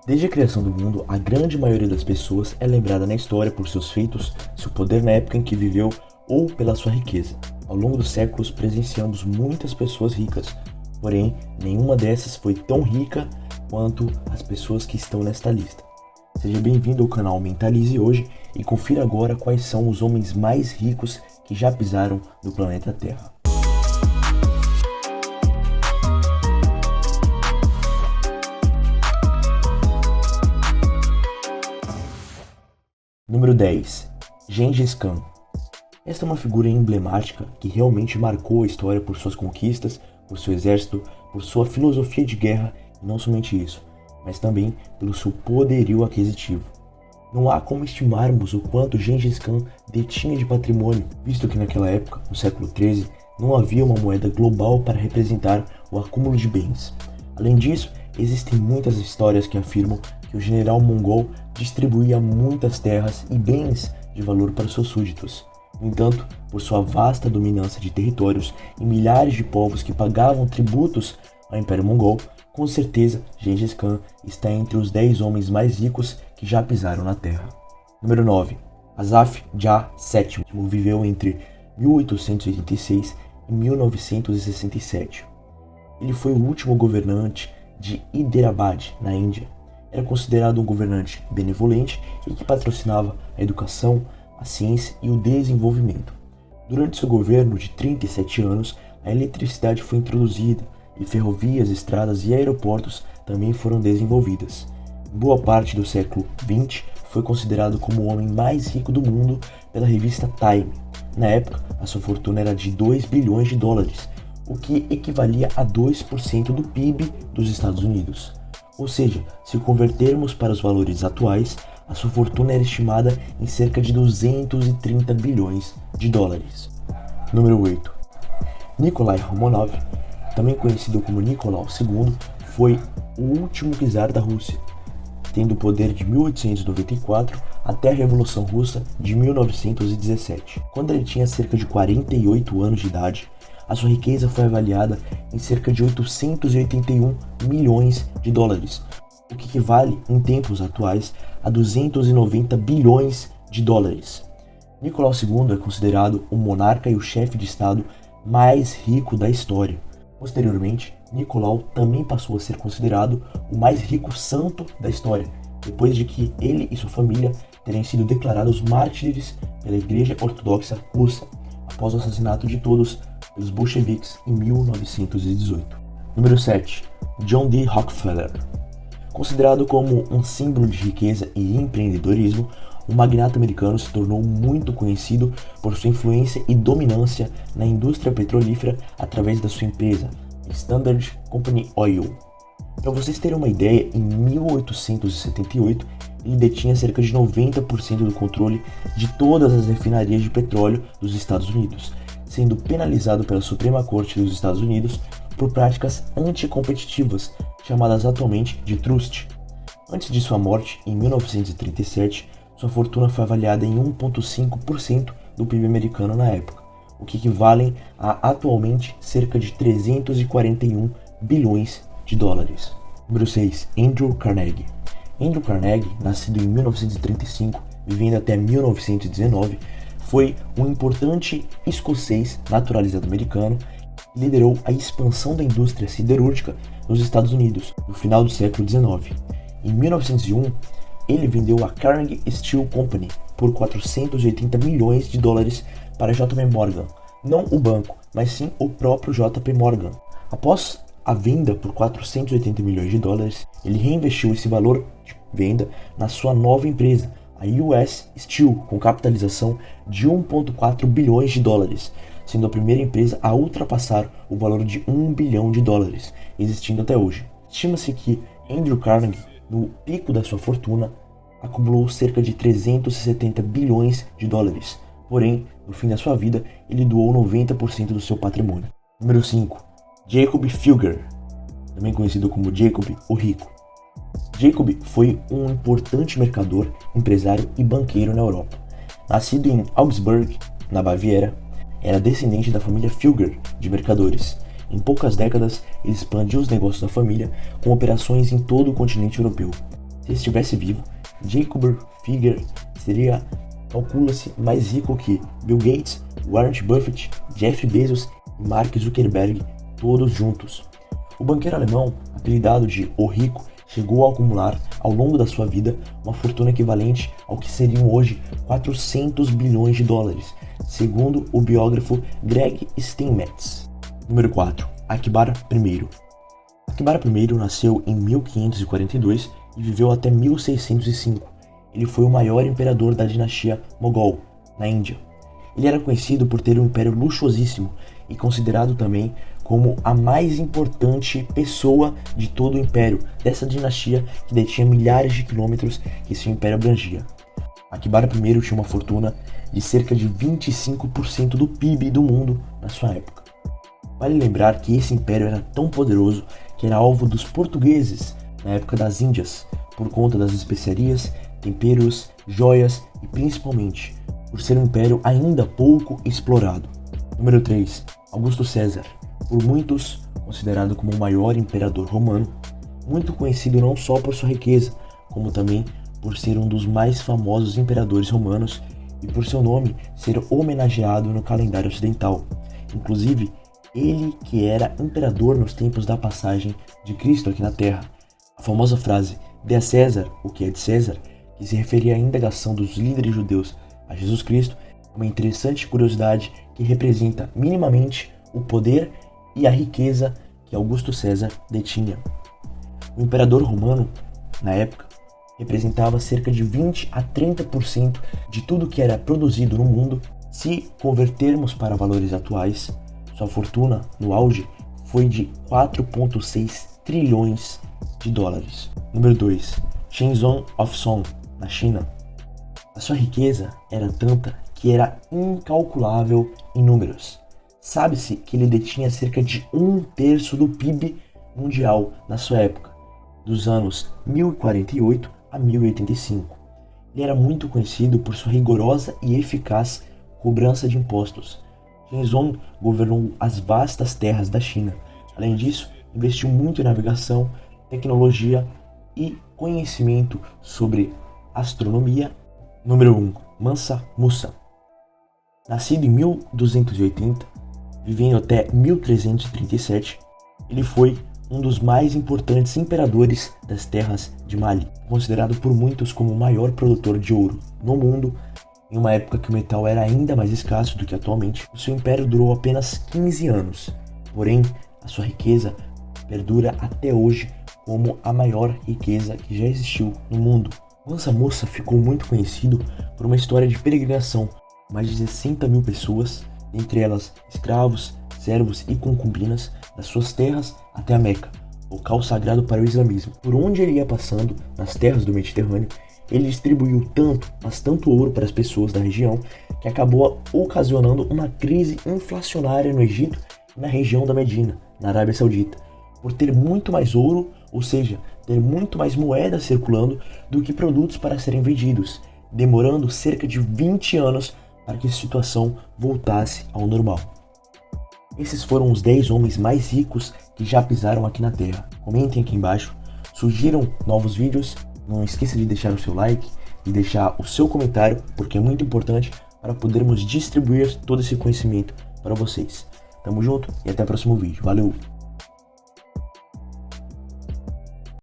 Desde a criação do mundo, a grande maioria das pessoas é lembrada na história por seus feitos, seu poder na época em que viveu ou pela sua riqueza. Ao longo dos séculos, presenciamos muitas pessoas ricas, porém, nenhuma dessas foi tão rica quanto as pessoas que estão nesta lista. Seja bem-vindo ao canal Mentalize hoje e confira agora quais são os homens mais ricos que já pisaram no planeta Terra. Número 10. Gengis Khan. Esta é uma figura emblemática que realmente marcou a história por suas conquistas, por seu exército, por sua filosofia de guerra e não somente isso, mas também pelo seu poderio aquisitivo. Não há como estimarmos o quanto Gengis Khan detinha de patrimônio, visto que naquela época, no século XIII, não havia uma moeda global para representar o acúmulo de bens. Além disso, existem muitas histórias que afirmam que o general mongol distribuía muitas terras e bens de valor para seus súditos. No entanto, por sua vasta dominância de territórios e milhares de povos que pagavam tributos ao Império Mongol, com certeza Gengis Khan está entre os 10 homens mais ricos que já pisaram na Terra. Número 9. Asaf Jah VII viveu entre 1886 e 1967. Ele foi o último governante de Hyderabad, na Índia. Era considerado um governante benevolente e que patrocinava a educação, a ciência e o desenvolvimento. Durante seu governo de 37 anos, a eletricidade foi introduzida e ferrovias, estradas e aeroportos também foram desenvolvidas. Em boa parte do século XX, foi considerado como o homem mais rico do mundo pela revista Time. Na época, a sua fortuna era de 2 bilhões de dólares, o que equivalia a 2% do PIB dos Estados Unidos. Ou seja, se convertermos para os valores atuais, a sua fortuna era estimada em cerca de 230 bilhões de dólares. Número 8. Nikolai Romanov, também conhecido como Nicolau II, foi o último czar da Rússia, tendo o poder de 1894 até a Revolução Russa de 1917. Quando ele tinha cerca de 48 anos de idade, a sua riqueza foi avaliada em cerca de 881 milhões de dólares, o que equivale, em tempos atuais, a 290 bilhões de dólares. Nicolau II é considerado o monarca e o chefe de Estado mais rico da história. Posteriormente, Nicolau também passou a ser considerado o mais rico santo da história, depois de que ele e sua família terem sido declarados mártires pela Igreja Ortodoxa Russa, após o assassinato de todos pelos bolcheviques em 1918. Número 7. John D. Rockefeller. Considerado como um símbolo de riqueza e empreendedorismo, o magnata americano se tornou muito conhecido por sua influência e dominância na indústria petrolífera através da sua empresa, Standard Company Oil. Para vocês terem uma ideia, em 1878 ele detinha cerca de 90% do controle de todas as refinarias de petróleo dos Estados Unidos, sendo penalizado pela Suprema Corte dos Estados Unidos por práticas anticompetitivas, chamadas atualmente de trust. Antes de sua morte, em 1937, sua fortuna foi avaliada em 1,5% do PIB americano na época, o que equivalem a atualmente cerca de 341 bilhões de dólares. Número 6. Andrew Carnegie. Andrew Carnegie, nascido em 1935, vivendo até 1919, foi um importante escocês naturalizado americano que liderou a expansão da indústria siderúrgica nos Estados Unidos no final do século XIX. Em 1901, ele vendeu a Carnegie Steel Company por 480 milhões de dólares para JP Morgan, não o banco, mas sim o próprio JP Morgan. Após a venda por 480 milhões de dólares, ele reinvestiu esse valor de venda na sua nova empresa, a US Steel, com capitalização de 1,4 bilhões de dólares, sendo a primeira empresa a ultrapassar o valor de 1 bilhão de dólares, existindo até hoje. Estima-se que Andrew Carnegie, no pico da sua fortuna, acumulou cerca de 370 bilhões de dólares, porém, no fim da sua vida, ele doou 90% do seu patrimônio. Número 5. Jacob Fugger, também conhecido como Jacob o Rico. Jacob foi um importante mercador, empresário e banqueiro na Europa. Nascido em Augsburg, na Baviera, era descendente da família Fugger de mercadores. Em poucas décadas, ele expandiu os negócios da família com operações em todo o continente europeu. Se estivesse vivo, Jacob Fugger seria, calcula-se, mais rico que Bill Gates, Warren Buffett, Jeff Bezos e Mark Zuckerberg, todos juntos. O banqueiro alemão, apelidado de O Rico, chegou a acumular, ao longo da sua vida, uma fortuna equivalente ao que seriam hoje 400 bilhões de dólares, segundo o biógrafo Greg Steinmetz. Número 4. Akbar I. Akbar I nasceu em 1542 e viveu até 1605. Ele foi o maior imperador da dinastia Mogol, na Índia. Ele era conhecido por ter um império luxuosíssimo e considerado também como a mais importante pessoa de todo o império, dessa dinastia que detinha milhares de quilômetros que seu império abrangia. Akbar I tinha uma fortuna de cerca de 25% do PIB do mundo na sua época. Vale lembrar que esse império era tão poderoso que era alvo dos portugueses na época das Índias, por conta das especiarias, temperos, joias e principalmente por ser um império ainda pouco explorado. Número 3. Augusto César, por muitos considerado como o maior imperador romano, muito conhecido não só por sua riqueza, como também por ser um dos mais famosos imperadores romanos e por seu nome ser homenageado no calendário ocidental. Inclusive, ele que era imperador nos tempos da passagem de Cristo aqui na Terra. A famosa frase, dê a César o que é de César, que se referia à indagação dos líderes judeus a Jesus Cristo, é uma interessante curiosidade que representa minimamente o poder e a riqueza que Augusto César detinha. O imperador romano, na época, representava cerca de 20 a 30% de tudo que era produzido no mundo. Se convertermos para valores atuais, sua fortuna, no auge, foi de 4,6 trilhões de dólares. Número 2. Shenzong of Song, na China. A sua riqueza era tanta que era incalculável em números. Sabe-se que ele detinha cerca de 1/3 do PIB mundial na sua época, dos anos 1048 a 1085. Ele era muito conhecido por sua rigorosa e eficaz cobrança de impostos. Shenzong governou as vastas terras da China. Além disso, investiu muito em navegação, tecnologia e conhecimento sobre astronomia. Número 1. Mansa Musa. Nascido em 1280, vivendo até 1337, ele foi um dos mais importantes imperadores das terras de Mali, considerado por muitos como o maior produtor de ouro no mundo. Em uma época que o metal era ainda mais escasso do que atualmente, o seu império durou apenas 15 anos, porém a sua riqueza perdura até hoje como a maior riqueza que já existiu no mundo. Mansa Musa ficou muito conhecido por uma história de peregrinação, mais de 60 mil pessoas, entre elas escravos, servos e concubinas, das suas terras até a Meca, local sagrado para o islamismo. Por onde ele ia passando, nas terras do Mediterrâneo, ele distribuiu tanto ouro para as pessoas da região, que acabou ocasionando uma crise inflacionária no Egito e na região da Medina, na Arábia Saudita, por ter muito mais ouro, ou seja, ter muito mais moedas circulando do que produtos para serem vendidos, demorando cerca de 20 anos para que a situação voltasse ao normal. Esses foram os 10 homens mais ricos que já pisaram aqui na Terra. Comentem aqui embaixo, sugiram novos vídeos, não esqueça de deixar o seu like e deixar o seu comentário, porque é muito importante para podermos distribuir todo esse conhecimento para vocês. Tamo junto e até o próximo vídeo. Valeu!